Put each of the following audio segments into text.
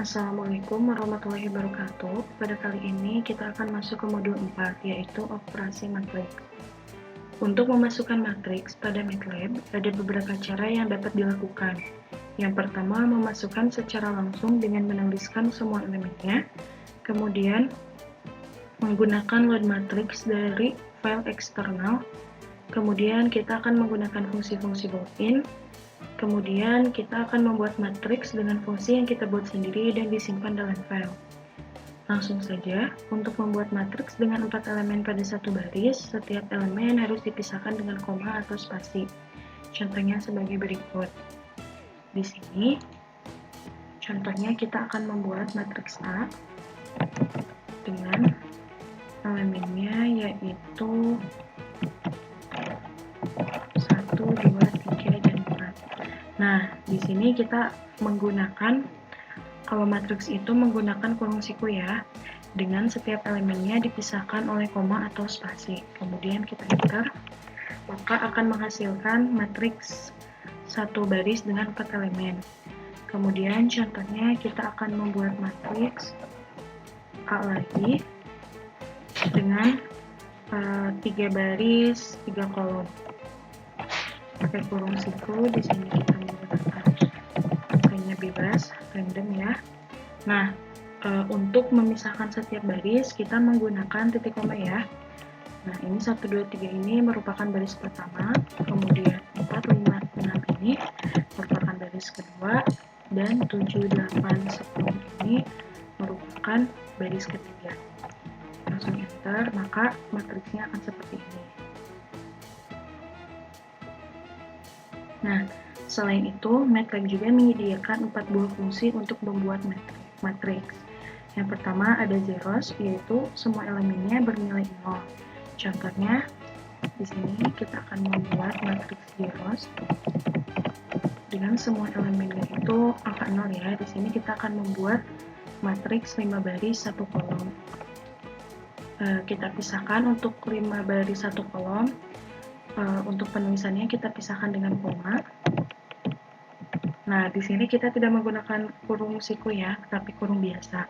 Assalamualaikum warahmatullahi wabarakatuh. Pada kali ini kita akan masuk ke modul 4, yaitu operasi matriks. Untuk memasukkan matriks pada MATLAB, ada beberapa cara yang dapat dilakukan. Yang pertama, memasukkan secara langsung dengan menuliskan semua elemennya, kemudian menggunakan load matrix dari file eksternal, kemudian kita akan menggunakan fungsi-fungsi built-in. Kemudian kita akan membuat matriks dengan fungsi yang kita buat sendiri dan disimpan dalam file. Langsung saja, untuk membuat matriks dengan 4 elemen pada satu baris, setiap elemen harus dipisahkan dengan koma atau spasi. Contohnya sebagai berikut. Di sini, contohnya kita akan membuat matriks A dengan elemennya yaitu 1, 2, 3, dan 4. Nah, di sini kita menggunakan, kalau matriks itu menggunakan kurung siku ya, dengan setiap elemennya dipisahkan oleh koma atau spasi. Kemudian kita enter, maka akan menghasilkan matriks satu baris dengan 4 elemen. Kemudian contohnya kita akan membuat matriks A lagi dengan 3 baris, 3 kolom. Pakai kurung siku, di sini kita menggunakan angkanya bebas, random ya. Nah, untuk memisahkan setiap baris, kita menggunakan titik koma ya. Nah, ini 1, 2, 3 ini merupakan baris pertama, kemudian 4, 5, 6 ini merupakan baris kedua, dan 7, 8, 10 ini merupakan baris ketiga. Langsung enter, maka matriksnya akan seperti ini. Nah, selain itu, MATLAB juga menyediakan 4 buah fungsi untuk membuat matriks. Yang pertama ada zeros, yaitu semua elemennya bernilai 0. Contohnya, di sini kita akan membuat matriks zeros dengan semua elemennya itu angka 0 ya. Di sini kita akan membuat matriks 5 baris 1 kolom. Kita pisahkan untuk 5 baris 1 kolom. Untuk penulisannya kita pisahkan dengan koma. Nah, di sini kita tidak menggunakan kurung siku ya, tapi kurung biasa.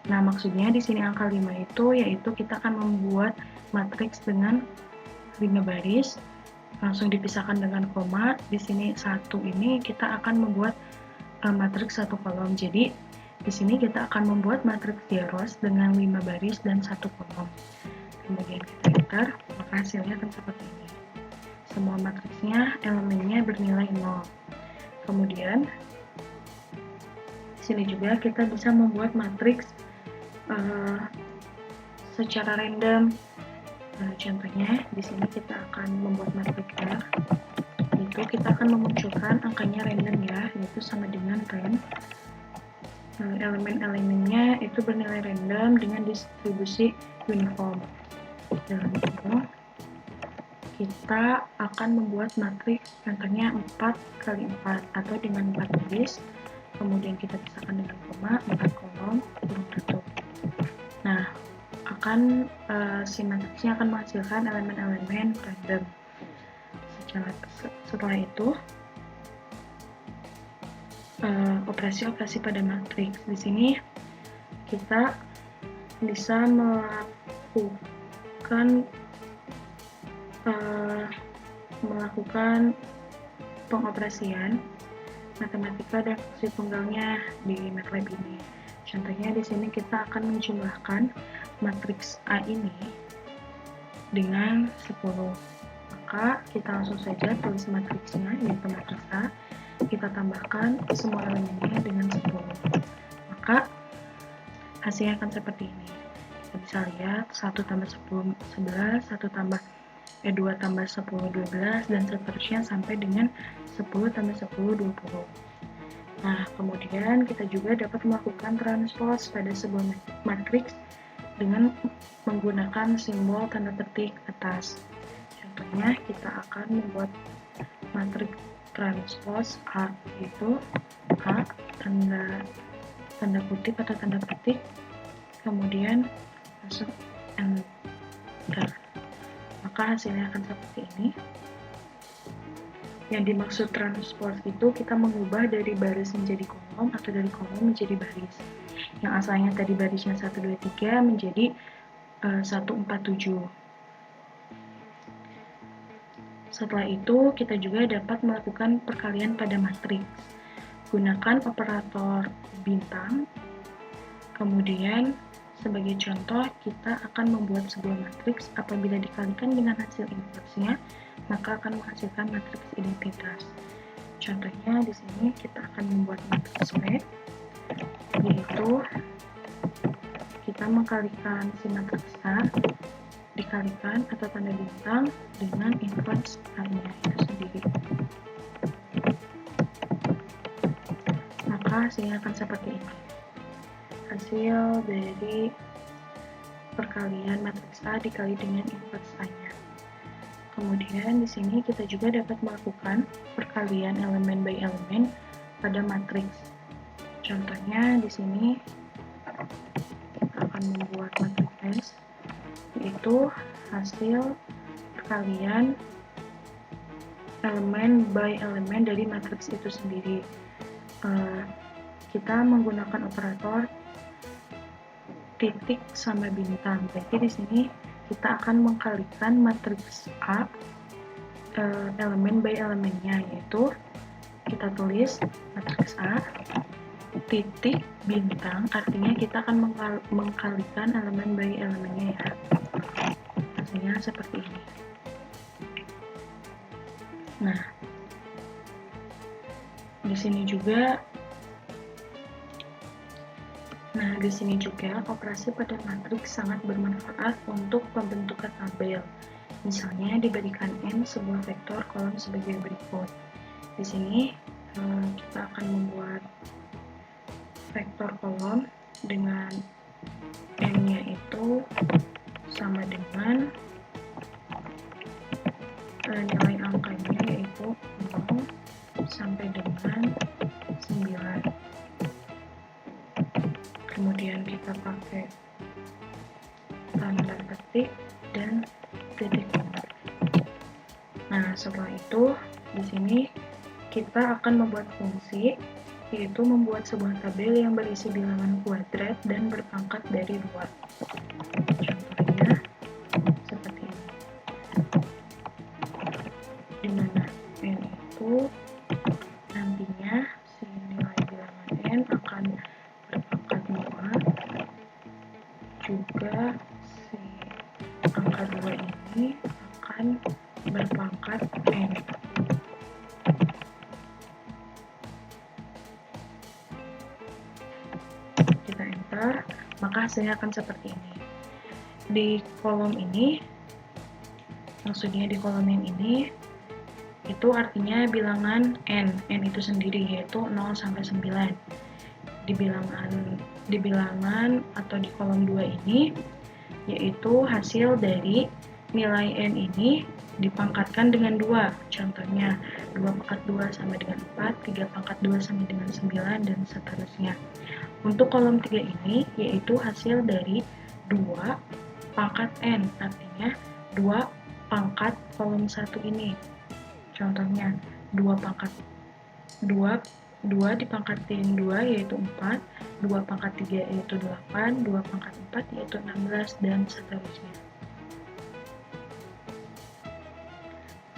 Nah, maksudnya di sini angka 5 itu yaitu kita akan membuat matriks dengan 5 baris, langsung dipisahkan dengan koma. Di sini 1 ini kita akan membuat matriks 1 kolom. Jadi, di sini kita akan membuat matriks zeros dengan 5 baris dan 1 kolom. Kemudian kita enter, maka hasilnya akan seperti ini. Semua matriksnya elemennya bernilai 0. Kemudian di sini juga kita bisa membuat matriks secara random. Contohnya di sini kita akan membuat matriks R. Itu kita akan memunculkan angkanya random ya, yaitu sama dengan ren. Elemen-elemennya itu bernilai random dengan distribusi uniform. Dalam itu kita akan membuat matriks contohnya 4 kali 4 atau dengan 4 baris, kemudian kita pisahkan dengan koma, 4 kolom, kurung tutup. Nah, si matriksnya akan menghasilkan elemen-elemen random. Setelah itu, operasi-operasi pada matriks. Di sini kita bisa melakukan pengoperasian matematika dan fungsi tunggalnya di MATLAB ini. Contohnya di sini kita akan menjumlahkan matriks A ini dengan 10. Maka kita langsung saja tulis matriksnya, yaitu matriks A. Kita tambahkan semua elemennya dengan 10. Maka hasilnya akan seperti ini. Kita bisa lihat 1 tambah 10, 11, 2 tambah 10, 12, dan seterusnya sampai dengan 10 tambah 10, 20. Nah, kemudian kita juga dapat melakukan transpose pada sebuah matriks dengan menggunakan simbol tanda petik atas. Contohnya, kita akan membuat matriks transpose A, yaitu A, tanda kutip atau tanda petik, kemudian masuk enter. Maka hasilnya akan seperti ini. Yang dimaksud transpose itu kita mengubah dari baris menjadi kolom. kolom atau dari kolom menjadi baris. Yang asalnya tadi barisnya 1, 2, 3 menjadi 1, 4, 7. Setelah itu, kita juga dapat melakukan perkalian pada matriks. Gunakan operator bintang. Kemudian, sebagai contoh, kita akan membuat sebuah matriks apabila dikalikan dengan hasil inversnya, maka akan menghasilkan matriks identitas. Contohnya di sini kita akan membuat matriks P, yaitu kita mengkalikan si matriks A dikalikan atau tanda bintang dengan inverse A-nya itu sendiri. Maka hasilnya akan seperti ini. Hasil dari perkalian matriks A dikali dengan inverse A-nya. Kemudian di sini kita juga dapat melakukan perkalian elemen by elemen pada matriks. Contohnya di sini kita akan membuat matriks S, yaitu hasil perkalian elemen by elemen dari matriks itu sendiri. Kita menggunakan operator titik sama bintang. Berarti di sini kita akan mengkalikan matriks A elemen by elemennya, yaitu kita tulis matriks A titik bintang, artinya kita akan mengkalikan elemen by elemennya ya. Hasilnya seperti ini. Nah, di sini juga operasi pada matriks sangat bermanfaat untuk pembentukan tabel. Misalnya diberikan n sebuah vektor kolom sebagai berikut. Di sini kita akan membuat vektor kolom dengan n-nya itu sama dengan nilai angkanya yaitu 0 sampai dengan 9. Kemudian kita pakai tanda petik dan titik koma. Nah, setelah itu di sini kita akan membuat fungsi, yaitu membuat sebuah tabel yang berisi bilangan kuadrat dan berpangkat dari 2. Contohnya seperti ini, di mana n itu nantinya si nilai bilangan n akan berpangkat 2, juga si angka 2 ini akan berpangkat n. Kita enter, maka hasilnya akan seperti ini. Di kolom ini, maksudnya di kolom yang ini, itu artinya bilangan n itu sendiri, yaitu 0 sampai 9. Di bilangan atau di kolom 2 ini, yaitu hasil dari nilai n ini dipangkatkan dengan 2. Contohnya 2 pangkat 2 sama dengan 4, 3 pangkat 2 sama dengan 9, dan seterusnya. Untuk kolom 3 ini, yaitu hasil dari 2 pangkat n, artinya 2 pangkat kolom 1 ini. Contohnya 2 dipangkatin 2 yaitu 4, 2 pangkat 3 yaitu 8, 2 pangkat 4 yaitu 16, dan seterusnya.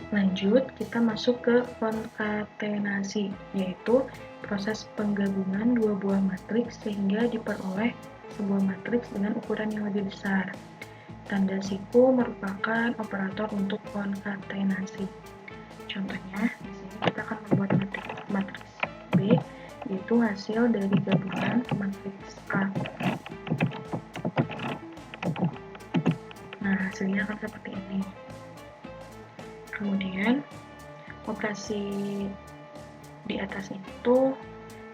Lanjut, kita masuk ke konkatenasi, yaitu proses penggabungan dua buah matriks sehingga diperoleh sebuah matriks dengan ukuran yang lebih besar. Tanda siku merupakan operator untuk konkatenasi. Contohnya, di sini kita akan membuat matriks B, yaitu hasil dari gabungan matriks A. Nah, hasilnya akan seperti ini. Kemudian, operasi di atas itu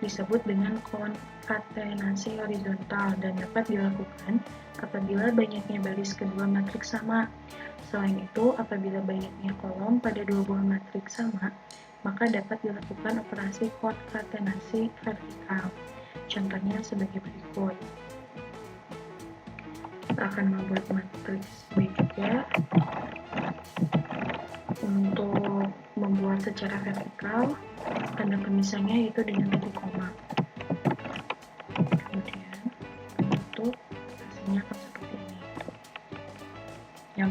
disebut dengan konkatenasi horizontal dan dapat dilakukan apabila banyaknya baris kedua matriks sama. Selain itu, apabila banyaknya kolom pada dua buah matriks sama, maka dapat dilakukan operasi konkatenasi vertikal. Contohnya sebagai berikut. Kita akan membuat matriks B juga. Untuk membuat secara vertikal, tanda pemisahnya yaitu dengan titik koma.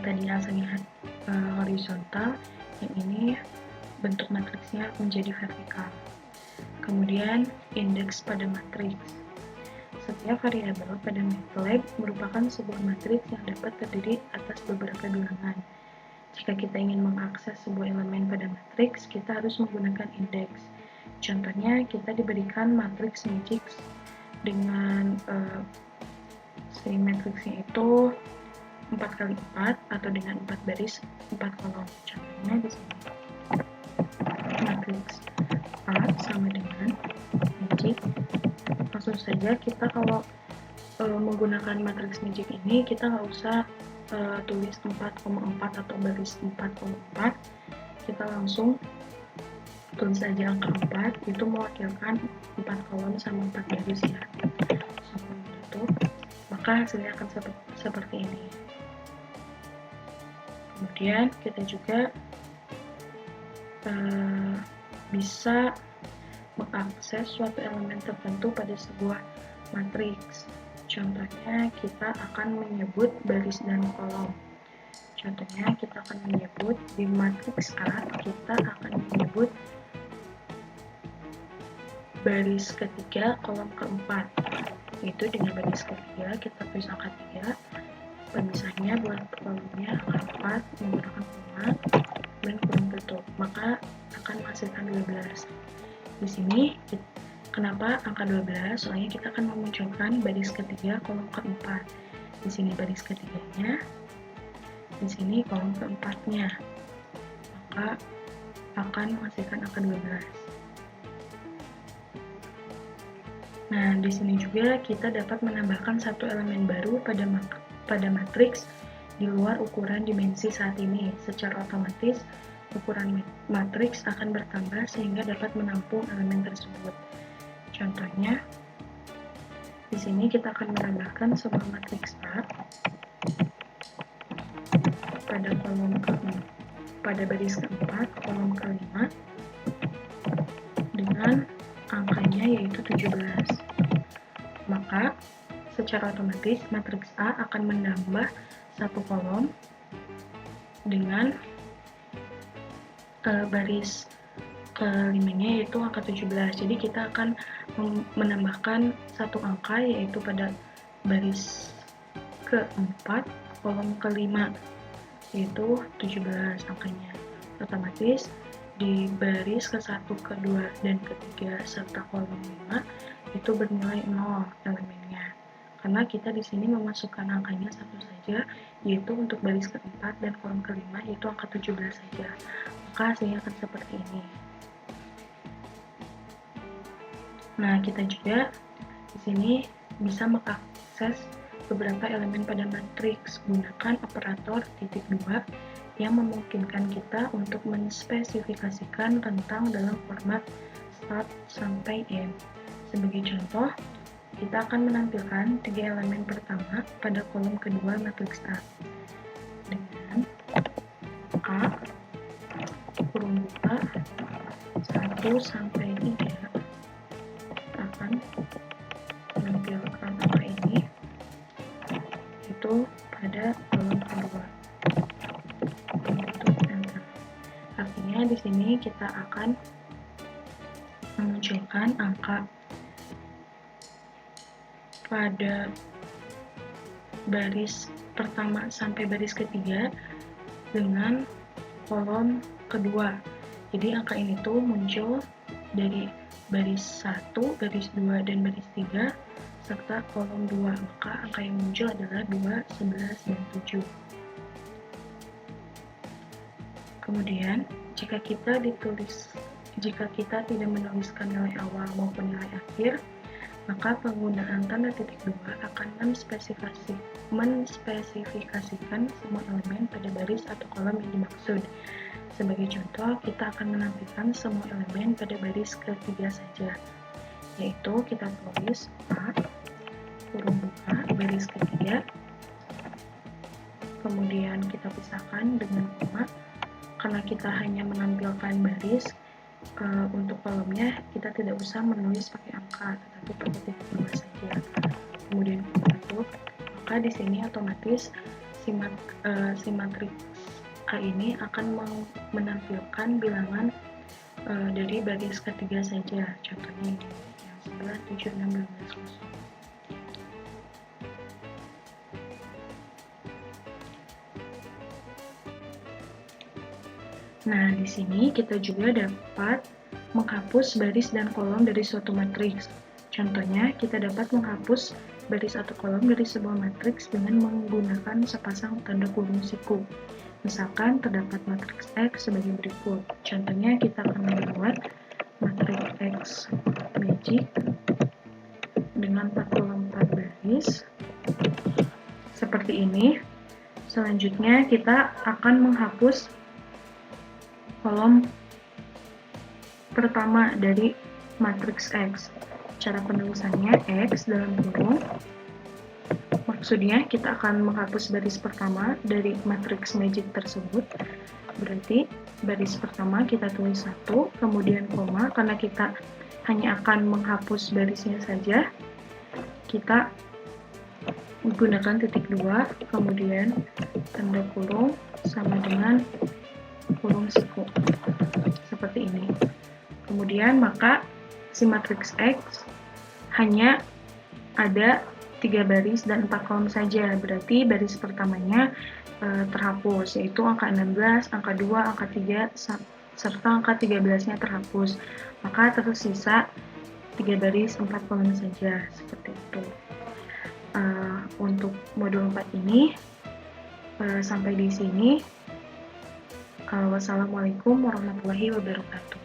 tadinya asalnya horizontal, yang ini bentuk matriksnya menjadi vertikal. Kemudian indeks pada matriks. Setiap variabel pada MATLAB merupakan sebuah matriks yang dapat terdiri atas beberapa bilangan. Jika kita ingin mengakses sebuah elemen pada matriks, kita harus menggunakan indeks. Contohnya, kita diberikan matriks magic dengan si matriksnya itu 4x4 atau dengan 4 baris 4 kolom. Contohnya di sini matriks A sama dengan magic. Langsung saja kita kalau menggunakan matriks magic ini, kita nggak usah tulis 4,4 atau baris 4,4. Kita langsung tulis saja angka 4, itu mewakilkan 4 kolom sama 4 baris ya. Sampai itu, maka hasilnya akan seperti ini. Kemudian kita juga bisa mengakses suatu elemen tertentu pada sebuah matriks. Contohnya, kita akan menyebut baris dan kolom. Contohnya, kita akan menyebut di matriks A, kita akan menyebut baris ketiga, kolom keempat. Itu dengan baris ketiga, kita tulis angka 3. Pemisahnya buat kolomnya angka 4 menggunakan koma dan kurung tutup. Maka akan menghasilkan 12. Di sini, kenapa angka 12? Soalnya kita akan memunculkan baris ketiga, kolom keempat. Di sini baris ketiganya, di sini kolom keempatnya. Maka akan menghasilkan angka 12. Nah, di sini juga kita dapat menambahkan satu elemen baru pada matriks di luar ukuran dimensi saat ini. Secara otomatis, ukuran matriks akan bertambah sehingga dapat menampung elemen tersebut. Contohnya, di sini kita akan menambahkan sebuah matriks A pada baris keempat, kolom kelima, dengan angkanya yaitu 17. Maka, secara otomatis matriks A akan menambah satu kolom dengan baris kelimanya yaitu angka 17. Jadi kita akan menambahkan satu angka yaitu pada baris keempat, kolom kelima, yaitu 17 angkanya. Otomatis di baris ke-1, ke-2, dan ke-3 serta kolom 5 itu bernilai 0 elemennya. Karena kita di sini memasukkan angkanya satu saja, yaitu untuk baris keempat dan kolom kelima yaitu angka 17 saja. Maka hasilnya akan seperti ini. Nah, kita juga di sini bisa mengakses beberapa elemen pada matriks gunakan operator titik 2 yang memungkinkan kita untuk menspesifikasikan rentang dalam format start sampai end. Sebagai contoh, kita akan menampilkan 3 elemen pertama pada kolom kedua matriks A dengan A kurung buka 1 sampai 3. Kita akan menampilkan angka ini itu pada kolom kedua. Artinya di sini kita akan memunculkan angka pada baris pertama sampai baris ketiga dengan kolom kedua. Jadi angka ini tuh muncul dari baris 1, baris 2, dan baris 3 serta kolom 2. Maka angka yang muncul adalah 2, 11, dan 7. Kemudian, jika kita tidak menuliskan nilai awal maupun nilai akhir, maka penggunaan tanda titik 2 akan menspesifikasikan semua elemen pada baris atau kolom yang dimaksud. Sebagai contoh, kita akan menampilkan semua elemen pada baris ketiga saja, yaitu kita tulis A, kurung buka, baris ketiga, kemudian kita pisahkan dengan koma. Karena kita hanya menampilkan baris, untuk kolomnya kita tidak usah menulis pakai angka, tetapi pakai titik 2 saja. Kemudian kita tutup, maka di sini otomatis si matriks A ini akan menampilkan bilangan dari baris ketiga saja, contohnya ini yang 11, 7, 6, 12, 0. Nah, di sini kita juga dapat menghapus baris dan kolom dari suatu matriks. Contohnya, kita dapat menghapus baris atau kolom dari sebuah matriks dengan menggunakan sepasang tanda kurung siku. Misalkan terdapat matriks X sebagai berikut. Contohnya kita akan membuat matriks X magic dengan 4 kolom 4 baris seperti ini. Selanjutnya kita akan menghapus kolom pertama dari matriks X. Cara penulisannya X dalam kurung. Maksudnya kita akan menghapus baris pertama dari matriks magic tersebut. Berarti baris pertama kita tulis 1, kemudian koma, karena kita hanya akan menghapus barisnya saja. Kita menggunakan titik 2, kemudian tanda kurung sama dengan kurung siku. Seperti ini. Kemudian maka si matriks X hanya ada 3 baris dan 4 kolom saja, berarti baris pertamanya terhapus, yaitu angka 16, angka 2, angka 3, serta angka 13-nya terhapus. Maka tersisa 3 baris 4 kolom saja, seperti itu. Untuk modul 4 ini sampai di sini. Wassalamualaikum warahmatullahi wabarakatuh.